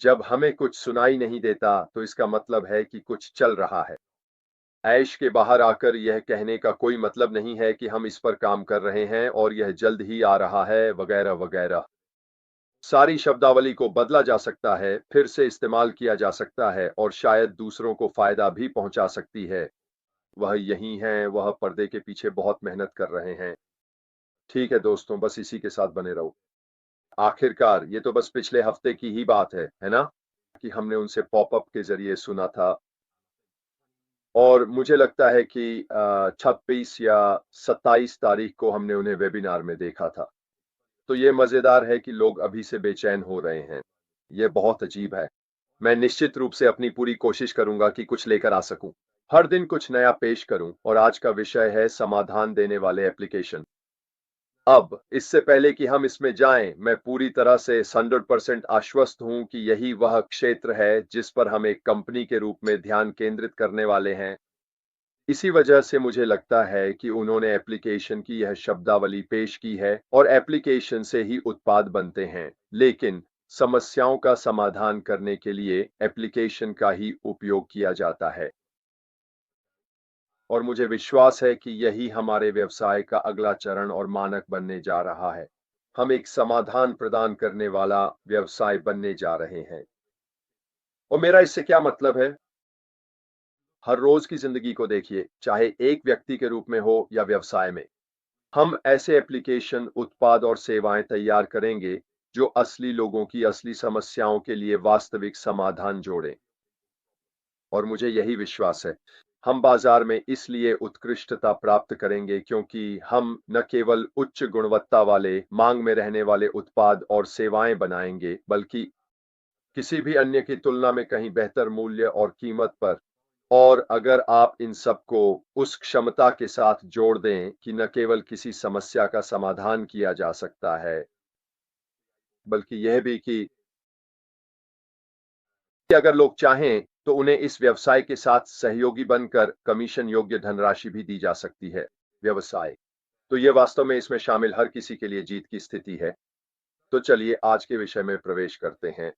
जब हमें कुछ सुनाई नहीं देता तो इसका मतलब है कि कुछ चल रहा है। ऐश के बाहर आकर यह कहने का कोई मतलब नहीं है कि हम इस पर काम कर रहे हैं और यह जल्द ही आ रहा है वगैरह वगैरह। सारी शब्दावली को बदला जा सकता है, फिर से इस्तेमाल किया जा सकता है और शायद दूसरों को फायदा भी पहुंचा सकती है। वह यही हैं, वह पर्दे के पीछे बहुत मेहनत कर रहे हैं। ठीक है दोस्तों, बस इसी के साथ बने रहो। आखिरकार ये तो बस पिछले हफ्ते की ही बात है ना? कि हमने उनसे पॉपअप के जरिए सुना था और मुझे लगता है कि 26 या 27 तारीख को हमने उन्हें वेबिनार में देखा था। तो ये मजेदार है कि लोग अभी से बेचैन हो रहे हैं। ये बहुत अजीब है। मैं निश्चित रूप से अपनी पूरी कोशिश करूंगा कि कुछ लेकर आ सकूं। हर दिन कुछ नया पेश करूं और आज का विषय है समाधान देने वाले एप्लीकेशन। अब इससे पहले कि हम इसमें जाएं, मैं पूरी तरह से 100% आश्वस्त हूं कि यही वह क्षेत्र है जिस पर हम एक कंपनी के रूप में ध्यान केंद्रित करने वाले हैं। इसी वजह से मुझे लगता है कि उन्होंने एप्लीकेशन की यह शब्दावली पेश की है और एप्लीकेशन से ही उत्पाद बनते हैं, लेकिन समस्याओं का समाधान करने के लिए एप्लीकेशन का ही उपयोग किया जाता है। और मुझे विश्वास है कि यही हमारे व्यवसाय का अगला चरण और मानक बनने जा रहा है। हम एक समाधान प्रदान करने वाला व्यवसाय बनने जा रहे हैं। और मेरा इससे क्या मतलब है? हर रोज की जिंदगी को देखिए, चाहे एक व्यक्ति के रूप में हो या व्यवसाय में। हम ऐसे एप्लीकेशन, उत्पाद और सेवाएं तैयार करेंगे जो असली लोगों की असली समस्याओं के लिए वास्तविक समाधान जोड़ें। और मुझे यही विश्वास है। हम बाजार में इसलिए उत्कृष्टता प्राप्त करेंगे क्योंकि हम न केवल उच्च गुणवत्ता वाले, मांग में रहने वाले उत्पाद और सेवाएं बनाएंगे, बल्कि किसी भी अन्य की तुलना में कहीं बेहतर मूल्य और कीमत पर। और अगर आप इन सबको उस क्षमता के साथ जोड़ दें कि न केवल किसी समस्या का समाधान किया जा सकता है, बल्कि यह भी कि अगर लोग चाहें तो उन्हें इस व्यवसाय के साथ सहयोगी बनकर कमीशन योग्य धनराशि भी दी जा सकती है। व्यवसाय तो यह वास्तव में इसमें शामिल हर किसी के लिए जीत की स्थिति है। तो चलिए आज के विषय में प्रवेश करते हैं।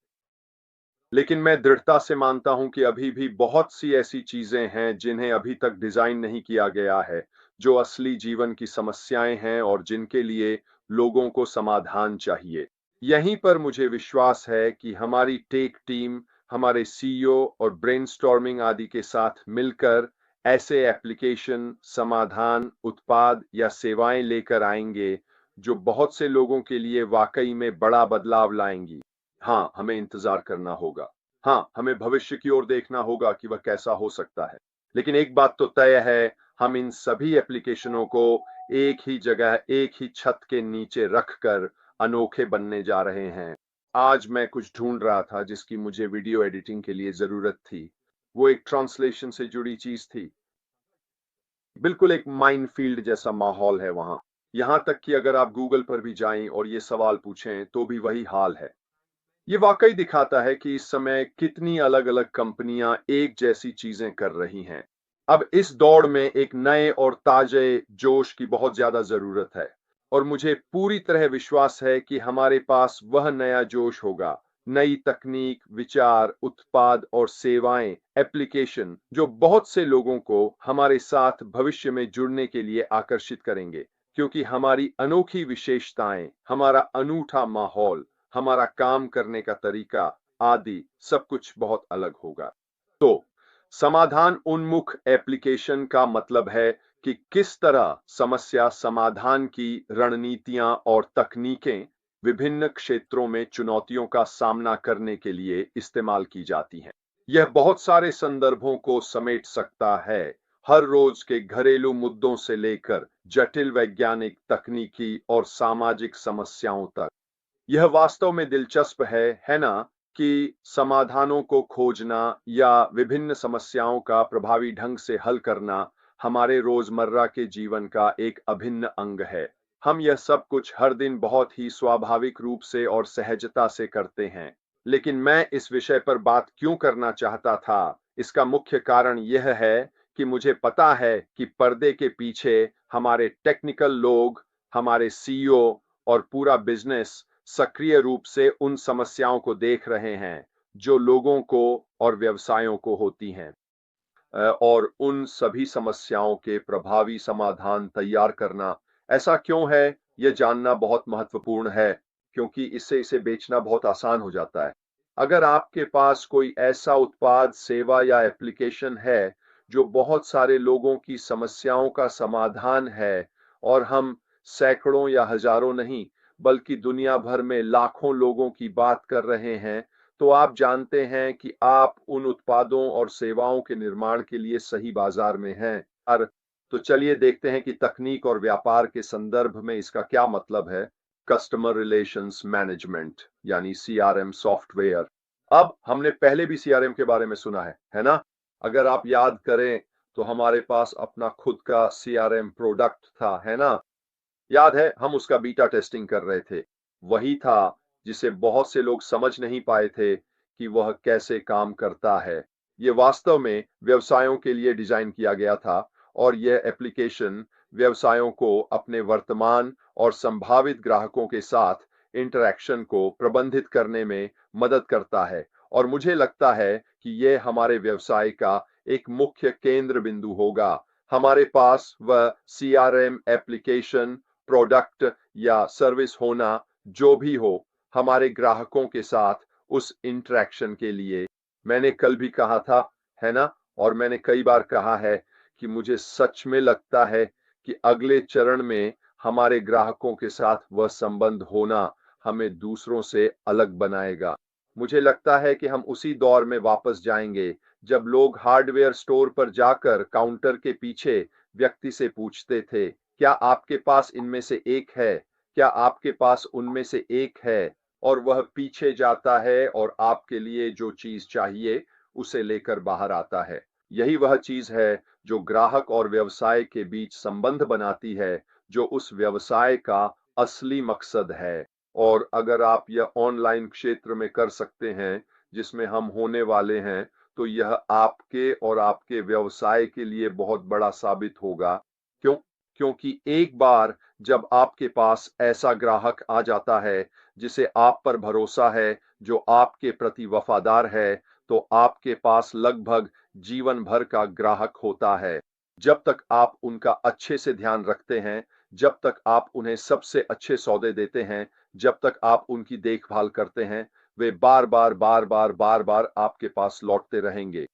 लेकिन मैं दृढ़ता से मानता हूं कि अभी भी बहुत सी ऐसी चीजें हैं जिन्हें अभी तक डिजाइन नहीं किया गया है, जो असली जीवन की समस्याएं हैं और जिनके लिए लोगों को समाधान चाहिए। यहीं पर मुझे विश्वास है कि हमारी टेक टीम, हमारे सीईओ और ब्रेनस्टॉर्मिंग आदि के साथ मिलकर ऐसे एप्लीकेशन, समाधान, उत्पाद या सेवाएं लेकर आएंगे जो बहुत से लोगों के लिए वाकई में बड़ा बदलाव लाएंगी। हाँ, हमें इंतजार करना होगा। हाँ, हमें भविष्य की ओर देखना होगा कि वह कैसा हो सकता है। लेकिन एक बात तो तय है, हम इन सभी एप्लीकेशनों को एक ही जगह, एक ही छत के नीचे रखकर अनोखे बनने जा रहे हैं। आज मैं कुछ ढूंढ रहा था जिसकी मुझे वीडियो एडिटिंग के लिए जरूरत थी। वो एक ट्रांसलेशन से जुड़ी चीज थी। बिल्कुल एक माइनफील्ड जैसा माहौल है वहां। यहां तक कि अगर आप गूगल पर भी जाएं और ये सवाल पूछें तो भी वही हाल है। ये वाकई दिखाता है कि इस समय कितनी अलग-अलग कंपनियां एक जैसी चीजें कर रही हैं। अब इस दौड़ में एक नए और ताजे जोश की बहुत ज्यादा जरूरत है और मुझे पूरी तरह विश्वास है कि हमारे पास वह नया जोश होगा, नई तकनीक, विचार, उत्पाद और सेवाएं, एप्लीकेशन जो बहुत से लोगों को हमारे साथ भविष्य में जुड़ने के लिए आकर्षित करेंगे, क्योंकि हमारी अनोखी विशेषताएं, हमारा अनूठा माहौल, हमारा काम करने का तरीका आदि सब कुछ बहुत अलग होगा। तो समाधान उन्मुख एप्लीकेशन का मतलब है कि किस तरह समस्या समाधान की रणनीतियां और तकनीकें विभिन्न क्षेत्रों में चुनौतियों का सामना करने के लिए इस्तेमाल की जाती हैं। यह बहुत सारे संदर्भों को समेट सकता है, हर रोज के घरेलू मुद्दों से लेकर जटिल वैज्ञानिक, तकनीकी और सामाजिक समस्याओं तक। यह वास्तव में दिलचस्प है ना? कि समाधानों को खोजना या विभिन्न समस्याओं का प्रभावी ढंग से हल करना हमारे रोजमर्रा के जीवन का एक अभिन्न अंग है। हम यह सब कुछ हर दिन बहुत ही स्वाभाविक रूप से और सहजता से करते हैं। लेकिन मैं इस विषय पर बात क्यों करना चाहता था, इसका मुख्य कारण यह है कि मुझे पता है कि पर्दे के पीछे हमारे टेक्निकल लोग, हमारे सीईओ और पूरा बिजनेस सक्रिय रूप से उन समस्याओं को देख रहे हैं जो लोगों को और व्यवसायों को होती हैं और उन सभी समस्याओं के प्रभावी समाधान तैयार करना। ऐसा क्यों है, ये जानना बहुत महत्वपूर्ण है, क्योंकि इससे इसे बेचना बहुत आसान हो जाता है। अगर आपके पास कोई ऐसा उत्पाद, सेवा या एप्लीकेशन है जो बहुत सारे लोगों की समस्याओं का समाधान है और हम सैकड़ों या हजारों नहीं, बल्कि दुनिया भर में लाखों लोगों की बात कर रहे हैं, तो आप जानते हैं कि आप उन उत्पादों और सेवाओं के निर्माण के लिए सही बाजार में हैं। और तो चलिए देखते हैं कि तकनीक और व्यापार के संदर्भ में इसका क्या मतलब है। कस्टमर रिलेशंस मैनेजमेंट यानी सीआरएम सॉफ्टवेयर। अब हमने पहले भी सीआरएम के बारे में सुना है ना? अगर आप याद करें तो हमारे पास अपना खुद का सीआरएम प्रोडक्ट था, है ना? याद है हम उसका बीटा टेस्टिंग कर रहे थे। वही था जिसे बहुत से लोग समझ नहीं पाए थे कि वह कैसे काम करता है। ये वास्तव में व्यवसायों के लिए डिजाइन किया गया था और यह एप्लीकेशन व्यवसायों को अपने वर्तमान और संभावित ग्राहकों के साथ इंटरैक्शन को प्रबंधित करने में मदद करता है। और मुझे लगता है कि यह हमारे व्यवसाय का एक मुख्य केंद्र बिंदु होगा। हमारे पास वह सीआरएम एप्लीकेशन, प्रोडक्ट या सर्विस होना जो भी हो, हमारे ग्राहकों के साथ उस इंटरेक्शन के लिए। मैंने कल भी कहा था, है ना? और मैंने कई बार कहा है कि मुझे सच में लगता है कि अगले चरण में हमारे ग्राहकों के साथ वह संबंध होना हमें दूसरों से अलग बनाएगा। मुझे लगता है कि हम उसी दौर में वापस जाएंगे जब लोग हार्डवेयर स्टोर पर जाकर काउंटर के पीछे व्यक्ति से पूछते थे, क्या आपके पास इनमें से एक है? क्या आपके पास उनमें से एक है? और वह पीछे जाता है और आपके लिए जो चीज चाहिए उसे लेकर बाहर आता है। यही वह चीज है जो ग्राहक और व्यवसाय के बीच संबंध बनाती है, जो उस व्यवसाय का असली मकसद है। और अगर आप यह ऑनलाइन क्षेत्र में कर सकते हैं जिसमें हम होने वाले हैं, तो यह आपके और आपके व्यवसाय के लिए बहुत बड़ा साबित होगा। क्यों? क्योंकि एक बार जब आपके पास ऐसा ग्राहक आ जाता है जिसे आप पर भरोसा है, जो आपके प्रति वफादार है, तो आपके पास लगभग जीवन भर का ग्राहक होता है। जब तक आप उनका अच्छे से ध्यान रखते हैं, जब तक आप उन्हें सबसे अच्छे सौदे देते हैं, जब तक आप उनकी देखभाल करते हैं, वे बार बार बार बार बार बार आपके पास लौटते रहेंगे।